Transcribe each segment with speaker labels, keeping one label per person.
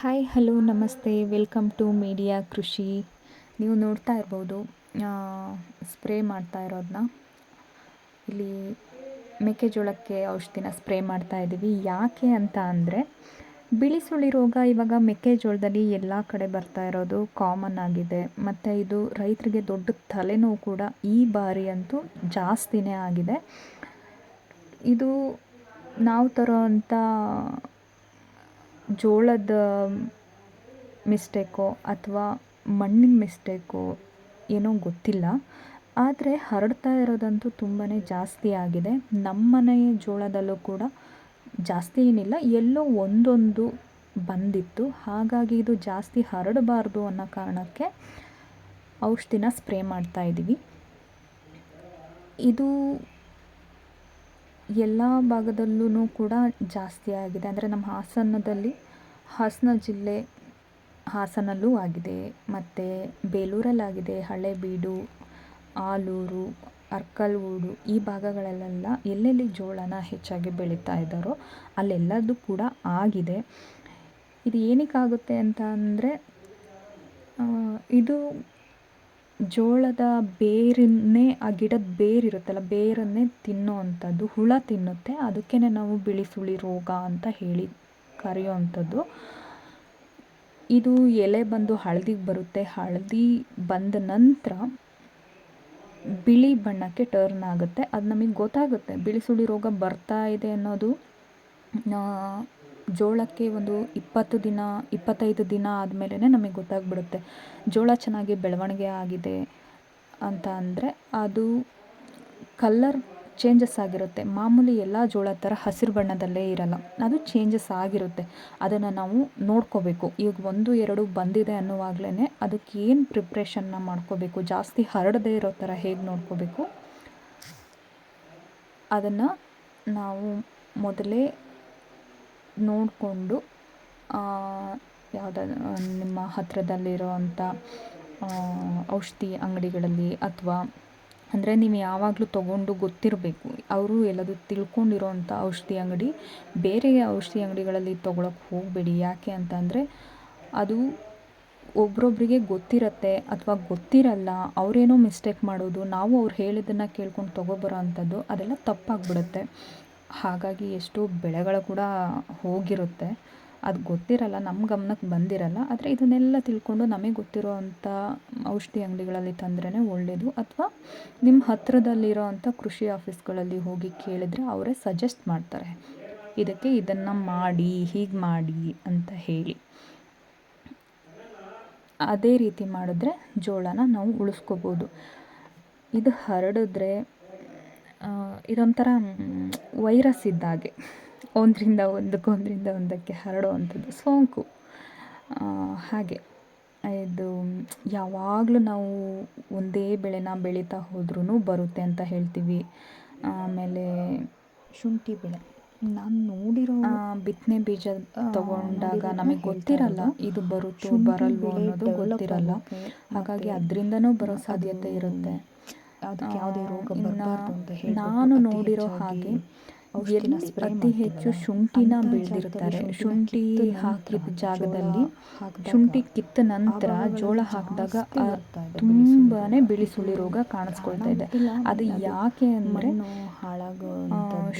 Speaker 1: Hi hello ನಮಸ್ತೆ welcome to media ಕೃಷಿ. ನೀವು ನೋಡ್ತಾ ಇರ್ಬೋದು ಸ್ಪ್ರೇ ಮಾಡ್ತಾ ಇರೋದನ್ನ. ಇಲ್ಲಿ ಮೆಕ್ಕೆಜೋಳಕ್ಕೆ ಔಷಧಿನ ಸ್ಪ್ರೇ ಮಾಡ್ತಾ ಇದ್ದೀವಿ. ಯಾಕೆ ಅಂತ ಅಂದರೆ ಬಿಳಿ ಸುಳಿ ರೋಗ ಇವಾಗ ಮೆಕ್ಕೆಜೋಳದಲ್ಲಿ ಎಲ್ಲ ಕಡೆ ಬರ್ತಾ ಇರೋದು ಕಾಮನ್ ಆಗಿದೆ. ಮತ್ತು ಇದು ರೈತರಿಗೆ ದೊಡ್ಡ ತಲೆನೋವು ಕೂಡ ಈ ಬಾರಿ ಅಂತೂ ಜಾಸ್ತಿನೇ ಆಗಿದೆ. ಇದು ನಾವು ತರೋವಂಥ ಜೋಳದ ಮಿಸ್ಟೇಕೋ ಅಥವಾ ಮಣ್ಣಿನ ಮಿಸ್ಟೇಕೋ ಏನೋ ಗೊತ್ತಿಲ್ಲ, ಆದರೆ ಹರಡ್ತಾ ಇರೋದಂತೂ ತುಂಬಾ ಜಾಸ್ತಿ ಆಗಿದೆ. ನಮ್ಮನೆ ಜೋಳದಲ್ಲೂ ಕೂಡ ಜಾಸ್ತಿ ಏನಿಲ್ಲ, ಎಲ್ಲೋ ಒಂದೊಂದು ಬಂದಿತ್ತು. ಹಾಗಾಗಿ ಇದು ಜಾಸ್ತಿ ಹರಡಬಾರ್ದು ಅನ್ನೋ ಕಾರಣಕ್ಕೆ ಔಷಧಿನ ಸ್ಪ್ರೇ ಮಾಡ್ತಾ ಇದ್ದೀವಿ. ಇದು ಎಲ್ಲ ಭಾಗದಲ್ಲೂ ಕೂಡ ಜಾಸ್ತಿ ಆಗಿದೆ. ಅಂದರೆ ನಮ್ಮ ಹಾಸನ ಜಿಲ್ಲೆ ಹಾಸನಲ್ಲೂ ಆಗಿದೆ, ಮತ್ತು ಬೇಲೂರಲ್ಲಾಗಿದೆ, ಹಳೇಬೀಡು, ಆಲೂರು, ಅರ್ಕಲ್ಗೂಡು ಈ ಭಾಗಗಳಲ್ಲೆಲ್ಲ ಎಲ್ಲೆಲ್ಲಿ ಜೋಳನ ಹೆಚ್ಚಾಗಿ ಬೆಳೀತಾ ಇದ್ದಾರೋ ಅಲ್ಲೆಲ್ಲದೂ ಕೂಡ ಆಗಿದೆ. ಇದು ಏನಕ್ಕಾಗುತ್ತೆ ಅಂತ ಅಂದರೆ ಇದು ಜೋಳದ ಬೇರನ್ನೇ, ಆ ಗಿಡದ ಬೇರಿರುತ್ತಲ್ಲ, ಬೇರನ್ನೇ ತಿನ್ನೋ ಅಂಥದ್ದು, ಹುಳ ತಿನ್ನುತ್ತೆ. ಅದಕ್ಕೇ ನಾವು ಬಿಳಿ ಸುಳಿ ರೋಗ ಅಂತ ಹೇಳಿ ಕರೆಯೋವಂಥದ್ದು. ಇದು ಎಲೆ ಬಂದು ಹಳದಿಗೆ ಬರುತ್ತೆ. ಹಳದಿ ಬಂದ ನಂತರ ಬಿಳಿ ಬಣ್ಣಕ್ಕೆ ಟರ್ನ್ ಆಗುತ್ತೆ. ಅದು ನಮಗೆ ಗೊತ್ತಾಗುತ್ತೆ ಬಿಳಿ ಸುಳಿ ರೋಗ ಬರ್ತಾ ಇದೆ ಅನ್ನೋದು. ಜೋಳಕ್ಕೆ ಒಂದು 25 ದಿನ ಆದಮೇಲೆ ನಮಗೆ ಗೊತ್ತಾಗ್ಬಿಡುತ್ತೆ ಜೋಳ ಚೆನ್ನಾಗಿ ಬೆಳವಣಿಗೆ ಆಗಿದೆ ಅಂತ. ಅಂದರೆ ಅದು ಕಲ್ಲರ್ ಚೇಂಜಸ್ ಆಗಿರುತ್ತೆ. ಮಾಮೂಲಿ ಎಲ್ಲ ಜೋಳ ಥರ ಹಸಿರು ಬಣ್ಣದಲ್ಲೇ ಇರಲ್ಲ, ಅದು ಚೇಂಜಸ್ ಆಗಿರುತ್ತೆ. ಅದನ್ನು ನಾವು ನೋಡ್ಕೋಬೇಕು. ಈಗ 1-2 ಬಂದಿದೆ ಅನ್ನುವಾಗಲೇ ಅದಕ್ಕೆ ಏನು ಪ್ರಿಪ್ರೇಷನ್ನ ಮಾಡ್ಕೋಬೇಕು, ಜಾಸ್ತಿ ಹರಡದೇ ಇರೋ ಥರ ಹೇಗೆ ನೋಡ್ಕೋಬೇಕು, ಅದನ್ನು ನಾವು ಮೊದಲೇ ನೋಡಿಕೊಂಡು ನಿಮ್ಮ ಹತ್ತಿರದಲ್ಲಿರೋ ಅಂಥ ಔಷಧಿ ಅಂಗಡಿಗಳಲ್ಲಿ, ಅಥವಾ ಅಂದರೆ ನೀವು ಯಾವಾಗಲೂ ತೊಗೊಂಡು ಗೊತ್ತಿರಬೇಕು, ಅವರು ಎಲ್ಲದೂ ತಿಳ್ಕೊಂಡಿರೋ ಅಂಥ ಔಷಧಿ ಅಂಗಡಿ, ಬೇರೆ ಔಷಧಿ ಅಂಗಡಿಗಳಲ್ಲಿ ತೊಗೊಳಕ್ಕೆ ಹೋಗಬೇಡಿ. ಯಾಕೆ ಅಂತಂದರೆ ಅದು ಒಬ್ರೊಬ್ಬರಿಗೆ ಗೊತ್ತಿರುತ್ತೆ ಅಥವಾ ಗೊತ್ತಿರಲ್ಲ, ಅವರೇನೋ ಮಿಸ್ಟೇಕ್ ಮಾಡೋದು, ನಾವು ಅವ್ರು ಹೇಳಿದ್ದನ್ನು ಕೇಳ್ಕೊಂಡು ತೊಗೊಬರೋ ಅಂಥದ್ದು, ಅದೆಲ್ಲ ತಪ್ಪಾಗಿಬಿಡುತ್ತೆ. ಹಾಗಾಗಿ ಎಷ್ಟೋ ಬೆಳೆಗಳು ಕೂಡ ಹೋಗಿರುತ್ತೆ. ಅದು ಗೊತ್ತಿರಲ್ಲ, ನಮ್ಮ ಗಮನಕ್ಕೆ ಬಂದಿರಲ್ಲ. ಆದರೆ ಇದನ್ನೆಲ್ಲ ತಿಳ್ಕೊಂಡು ನಮಗೆ ಗೊತ್ತಿರೋ ಅಂಥ ಔಷಧಿ ಅಂಗಡಿಗಳಲ್ಲಿ ತಂದ್ರೇ ಒಳ್ಳೆಯದು. ಅಥವಾ ನಿಮ್ಮ ಹತ್ತಿರದಲ್ಲಿರೋ ಅಂಥ ಕೃಷಿ ಆಫೀಸ್ಗಳಲ್ಲಿ ಹೋಗಿ ಕೇಳಿದರೆ ಅವರೇ ಸಜೆಸ್ಟ್ ಮಾಡ್ತಾರೆ, ಇದಕ್ಕೆ ಇದನ್ನು ಮಾಡಿ, ಹೀಗೆ ಮಾಡಿ ಅಂತ ಹೇಳಿ. ಅದೇ ರೀತಿ ಮಾಡಿದ್ರೆ ಜೋಳನ ನಾವು ಉಳಿಸ್ಕೋಬೋದು. ಇದು ಹರಡಿದ್ರೆ ಇದೊಂಥರ ವೈರಸ್ ಇದ್ದಾಗೆ, ಒಂದರಿಂದ ಒಂದಕ್ಕೆ ಹರಡೋ ಅಂಥದ್ದು ಸೋಂಕು. ಹಾಗೆ ಇದು ಯಾವಾಗಲೂ ನಾವು ಒಂದೇ ಬೆಳೆನ ಬೆಳೀತಾ ಹೋದ್ರೂ ಬರುತ್ತೆ ಅಂತ ಹೇಳ್ತೀವಿ. ಆಮೇಲೆ ಶುಂಠಿ ಬೆಳೆ ನಾನು ನೋಡಿರೋ ಬಿತ್ತನೆ ಬೀಜ ತಗೊಂಡಾಗ ನಮಗೆ ಗೊತ್ತಿರಲ್ಲ ಇದು ಬರುತ್ತೋ ಬರಲ್ವೋ ಅನ್ನೋದು ಗೊತ್ತಿರಲ್ಲ. ಹಾಗಾಗಿ ಅದರಿಂದನೂ ಬರೋ ಸಾಧ್ಯತೆ ಇರುತ್ತೆ. ಅದಕ್ಕೆ ಯಾವುದೇ ರೋಗ ಬರಬಾರ್ದು ಅಂತ ಹೇಳಿ ನಾನು ನೋಡಿರೋ ಹಾಗೆ ಎಲ್ಲಿ ಅತಿ ಹೆಚ್ಚು ಶುಂಠಿನ ಬೆಳೆದಿರ್ತಾರೆ, ಶುಂಠಿ ಹಾಕಿದ ಜಾಗದಲ್ಲಿ ಶುಂಠಿ ಕಿತ್ತ ನಂತರ ಜೋಳ ಹಾಕಿದಾಗ ತುಂಬಾ ಬಿಳಿ ಸುಳಿ ರೋಗ ಕಾಣಿಸ್ಕೊಳ್ತಾ ಇದೆ. ಅದು ಯಾಕೆ ಅಂದರೆ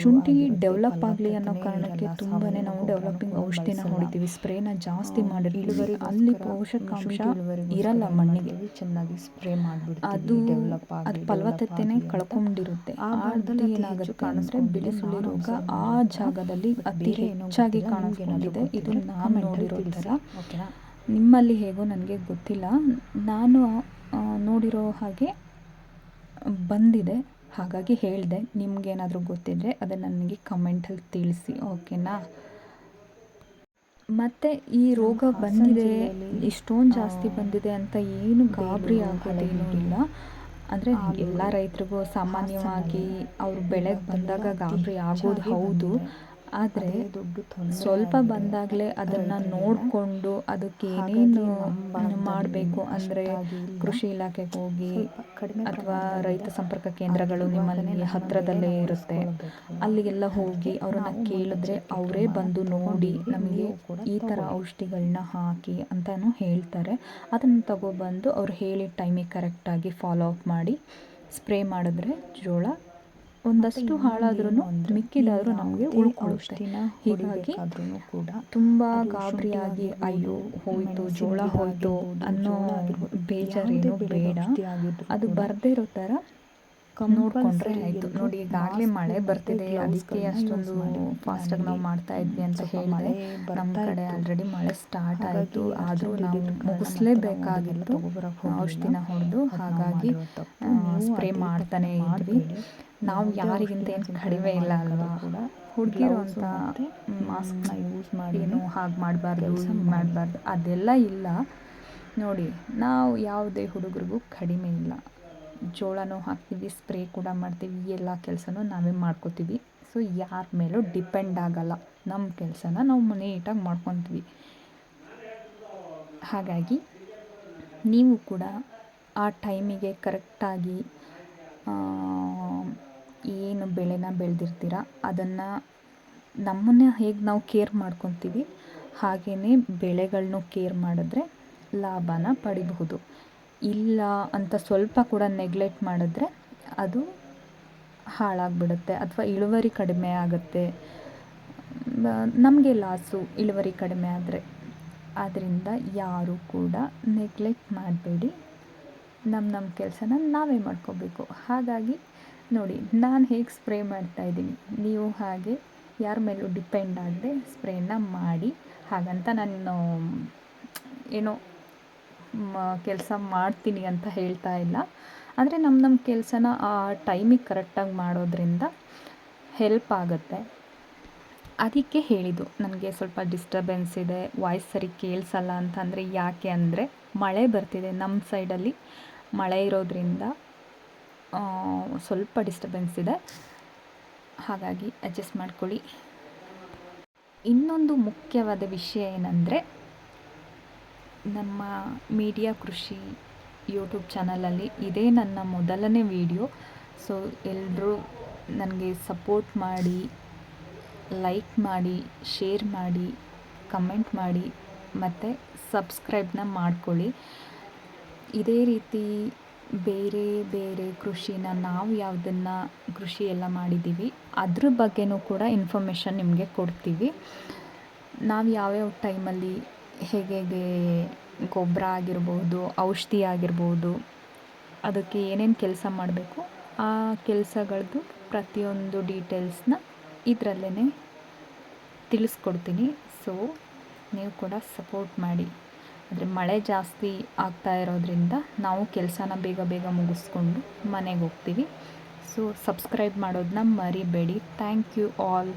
Speaker 1: ಶುಂಠಿ ಡೆವಲಪ್ ಆಗಲಿ ಅನ್ನೋ ಕಾರಣಕ್ಕೆ ತುಂಬಾ ನಾವು ಡೆವಲಪಿಂಗ್ ಔಷಧಿನ ಹೊಡಿತೀವಿ, ಸ್ಪ್ರೇನ ಜಾಸ್ತಿ ಮಾಡಿರ್ತೀವಿ. ಅಲ್ಲಿ ಪೋಷಕಾಂಶ ಇರಲ್ಲ ಮಣ್ಣಿಗೆ, ಚೆನ್ನಾಗಿ ಸ್ಪ್ರೇ ಮಾಡಿಬಿಡ್ತೀವಿ. ಅದು ಫಲವತ್ತತೆನೇ ಕಳ್ಕೊಂಡಿರುತ್ತೆ. ಏನಾಗುತ್ತೆ ಕಾಣಿಸ್ರೆ ಬಿಳಿ ಸುಳಿ ರೋಗ ಆ ಜಾಗದಲ್ಲಿ ಅತಿ ಹೆಚ್ಚಾಗಿ ಕಾಣಿಸ್ಕೊಂಡಿದೆ. ಇದು ನಾನು ನೋಡಿರೋ ಥರ. ನಿಮ್ಮಲ್ಲಿ ಹೇಗೋ ನನಗೆ ಗೊತ್ತಿಲ್ಲ, ನಾನು ನೋಡಿರೋ ಹಾಗೆ ಬಂದಿದೆ, ಹಾಗಾಗಿ ಹೇಳಿದೆ. ನಿಮಗೇನಾದರೂ ಗೊತ್ತಿದ್ದರೆ ಅದನ್ನು ನನಗೆ ಕಮೆಂಟಲ್ಲಿ ತಿಳಿಸಿ, ಓಕೆನಾ? ಮತ್ತು ಈ ರೋಗ ಬಂದಿದೆ, ಇಷ್ಟೊಂದು ಜಾಸ್ತಿ ಬಂದಿದೆ ಅಂತ ಏನು ಗಾಬರಿ ಆಗೋದೇನೂ ಇಲ್ಲ. ಅಂದರೆ ಎಲ್ಲ ರೈತರಿಗೂ ಸಾಮಾನ್ಯವಾಗಿ ಅವ್ರ ಬೆಳೆಗೆ ಬಂದಾಗ ಗಾಬರಿ ಆಗೋದು ಹೌದು. ಆದರೆ
Speaker 2: ದೊಡ್ಡ ತೊಂದರೆ
Speaker 1: ಸ್ವಲ್ಪ ಬಂದಾಗಲೇ ಅದನ್ನು ನೋಡಿಕೊಂಡು ಅದಕ್ಕೆ ಏನೇನು ಮಾಡಬೇಕು ಅಂದರೆ ಕೃಷಿ ಇಲಾಖೆಗೆ ಹೋಗಿ ಅಥವಾ ರೈತ ಸಂಪರ್ಕ ಕೇಂದ್ರಗಳು ನಿಮ್ಮಲ್ಲಿ ಹತ್ತಿರದಲ್ಲೇ ಇರುತ್ತೆ, ಅಲ್ಲಿಗೆಲ್ಲ ಹೋಗಿ ಅವರನ್ನು ಕೇಳಿದ್ರೆ ಅವರೇ ಬಂದು ನೋಡಿ ನಮಗೆ ಈ ಥರ ಔಷಧಿಗಳನ್ನ ಹಾಕಿ ಅಂತಲೂ ಹೇಳ್ತಾರೆ. ಅದನ್ನು ತಗೊಬಂದು ಅವ್ರು ಹೇಳಿದ ಟೈಮಿಗೆ ಕರೆಕ್ಟಾಗಿ ಫಾಲೋ ಅಪ್ ಮಾಡಿ ಸ್ಪ್ರೇ ಮಾಡಿದ್ರೆ ಜೋಳ ಒಂದಷ್ಟು ಹಾಳಾದ್ರೂ ಮಿಕ್ಕಿದಾದರೂ ನಮಗೆ ಉಳ್ಕೊಳ್ಳುತ್ತೆ. ಹೀಗಾಗಿ
Speaker 2: ಕೂಡ
Speaker 1: ತುಂಬ ಗಾಬರಿಯಾಗಿ ಅಯ್ಯೋ ಹೋಯಿತು ಜೋಳ ಹೋಯಿತು ಅನ್ನೋ ಬೇಜಾರೇನು ಬೇಡ. ಅದು ಬರದೇ ಇರೋ ಥರ ನೋಡಿಕೊಂಡ್ರೆ ಆಯಿತು. ನೋಡಿ ಈಗಾಗಲೇ ಮಳೆ ಬರ್ತಿದೆ, ಅದಕ್ಕೆ ಅಷ್ಟೊಂದು ಫಾಸ್ಟಾಗಿ ನಾವು ಮಾಡ್ತಾ ಇದ್ವಿ ಅಂತ ಹೇಳಿದೆ. ನಮ್ಮ ಕಡೆ ಆಲ್ರೆಡಿ ಮಳೆ ಸ್ಟಾರ್ಟ್ ಆಯಿತು, ಆದರೂ ನಾವು ಮುಗಿಸ್ಲೇಬೇಕಾಗಿತ್ತು ಔಷಧಿನ ಹೊಡೆದು. ಹಾಗಾಗಿ ಸ್ಪ್ರೇ ಮಾಡ್ತಾನೆ ಇದ್ವಿ. ನಾವು ಯಾರಿಗಿಂತ ಏನು ಕಡಿಮೆ ಇಲ್ಲ ಅಲ್ವಾ. ಹುಡುಗಿರು ಅಂತ ಮಾಸ್ಕ್ನ ಯೂಸ್ ಮಾಡಿ ಏನು ಹಾಗೆ ಮಾಡಬಾರ್ದು ಮಾಡಬಾರ್ದು ಅದೆಲ್ಲ ಇಲ್ಲ. ನೋಡಿ ನಾವು ಯಾವುದೇ ಹುಡುಗರಿಗೂ ಕಡಿಮೆ ಇಲ್ಲ. ಜೋಳನೂ ಹಾಕ್ತೀವಿ, ಸ್ಪ್ರೇ ಕೂಡ ಮಾಡ್ತೀವಿ, ಎಲ್ಲ ಕೆಲಸನೂ ನಾವೇ ಮಾಡ್ಕೋತೀವಿ. ಸೊ ಯಾರ ಮೇಲೂ ಡಿಪೆಂಡ್ ಆಗಲ್ಲ. ನಮ್ಮ ಕೆಲಸನ ನಾವು ನೀಟಾಗಿ ಮಾಡ್ಕೊತೀವಿ. ಹಾಗಾಗಿ ನೀವು ಕೂಡ ಆ ಟೈಮಿಗೆ ಕರೆಕ್ಟಾಗಿ ಏನು ಬೆಳೆನ ಬೆಳೆದಿರ್ತೀರ ಅದನ್ನು ನಮ್ಮನ್ನು ಹೇಗೆ ನಾವು ಕೇರ್ ಮಾಡ್ಕೊತೀವಿ ಹಾಗೆಯೇ ಬೆಳೆಗಳನ್ನೂ ಕೇರ್ ಮಾಡಿದ್ರೆ ಲಾಭನ ಪಡಿಬಹುದು. ಇಲ್ಲ ಅಂತ ಸ್ವಲ್ಪ ಕೂಡ ನೆಗ್ಲೆಕ್ಟ್ ಮಾಡಿದ್ರೆ ಅದು ಹಾಳಾಗಿಬಿಡುತ್ತೆ ಅಥವಾ ಇಳುವರಿ ಕಡಿಮೆ ಆಗುತ್ತೆ, ನಮಗೆ ಲಾಸು ಇಳುವರಿ ಕಡಿಮೆ ಆದರೆ. ಆದ್ದರಿಂದ ಯಾರೂ ಕೂಡ ನೆಗ್ಲೆಕ್ಟ್ ಮಾಡಬೇಡಿ. ನಮ್ಮ ಕೆಲಸನ ನಾವೇ ಮಾಡ್ಕೋಬೇಕು. ಹಾಗಾಗಿ ನೋಡಿ ನಾನು ಹೇಗೆ ಸ್ಪ್ರೇ ಮಾಡ್ತಾಯಿದ್ದೀನಿ, ನೀವು ಹಾಗೆ ಯಾರ ಮೇಲೂ ಡಿಪೆಂಡ್ ಆಗದೆ ಸ್ಪ್ರೇನ ಮಾಡಿ. ಹಾಗಂತ ನಾನು ಏನೋ ಕೆಲಸ ಮಾಡ್ತೀನಿ ಅಂತ ಹೇಳ್ತಾ ಇಲ್ಲ. ಆದರೆ ನಮ್ಮ ಕೆಲಸನ ಆ ಟೈಮಿಗೆ ಕರೆಕ್ಟಾಗಿ ಮಾಡೋದ್ರಿಂದ ಹೆಲ್ಪ್ ಆಗುತ್ತೆ. ಅದಕ್ಕೆ ಹೇಳಿದ್ದು ನನಗೆ ಸ್ವಲ್ಪ ಡಿಸ್ಟರ್ಬೆನ್ಸ್ ಇದೆ, ವಾಯ್ಸ್ ಸರಿ ಕೇಳಿಸಲ್ಲ ಅಂತಂದರೆ ಯಾಕೆ ಅಂದರೆ ಮಳೆ ಬರ್ತಿದೆ. ನಮ್ಮ ಸೈಡಲ್ಲಿ ಮಳೆ ಇರೋದ್ರಿಂದ ಸ್ವಲ್ಪ ಡಿಸ್ಟರ್ಬೆನ್ಸ್ ಇದೆ, ಹಾಗಾಗಿ ಅಡ್ಜಸ್ಟ್ ಮಾಡ್ಕೊಳ್ಳಿ. ಇನ್ನೊಂದು ಮುಖ್ಯವಾದ ವಿಷಯ ಏನಂದರೆ, ನಮ್ಮ ಮೀಡಿಯಾ ಕೃಷಿ ಯೂಟ್ಯೂಬ್ ಚಾನಲಲ್ಲಿ ಇದೇ ನನ್ನ ಮೊದಲನೇ ವಿಡಿಯೋ. ಸೊ ಎಲ್ಲರೂ ನನಗೆ ಸಪೋರ್ಟ್ ಮಾಡಿ, ಲೈಕ್ ಮಾಡಿ, ಶೇರ್ ಮಾಡಿ, ಕಮೆಂಟ್ ಮಾಡಿ ಮತ್ತು ಸಬ್ಸ್ಕ್ರೈಬ್ನ ಮಾಡ್ಕೊಳ್ಳಿ. ಇದೇ ರೀತಿ ಬೇರೆ ಬೇರೆ ಕೃಷಿನ ನಾವು ಯಾವುದನ್ನು ಕೃಷಿ ಎಲ್ಲ ಮಾಡಿದ್ದೀವಿ ಅದ್ರ ಬಗ್ಗೆನೂ ಕೂಡ ಇನ್ಫಾರ್ಮೇಷನ್ ನಿಮಗೆ ಕೊಡ್ತೀವಿ. ನಾವು ಯಾವ್ಯಾವ ಟೈಮಲ್ಲಿ ಹೇಗೆ ಗೊಬ್ಬರ ಆಗಿರ್ಬೋದು, ಔಷಧಿ ಆಗಿರ್ಬೋದು, ಅದಕ್ಕೆ ಏನೇನು ಕೆಲಸ ಮಾಡಬೇಕು ಆ ಕೆಲಸಗಳದ್ದು ಪ್ರತಿಯೊಂದು ಡೀಟೇಲ್ಸ್ನ ಇದರಲ್ಲೇ ತಿಳಿಸ್ಕೊಡ್ತೀನಿ. ಸೊ ನೀವು ಕೂಡ ಸಪೋರ್ಟ್ ಮಾಡಿ. ಆದರೆ ಮಳೆ ಜಾಸ್ತಿ ಆಗ್ತಾ ಇರೋದ್ರಿಂದ ನಾವು ಕೆಲಸನ ಬೇಗ ಬೇಗ ಮುಗಿಸ್ಕೊಂಡು ಮನೆಗೆ ಹೋಗ್ತೀವಿ. ಸೊ ಸಬ್ಸ್ಕ್ರೈಬ್ ಮಾಡೋದನ್ನ ಮರಿಬೇಡಿ. Thank you all.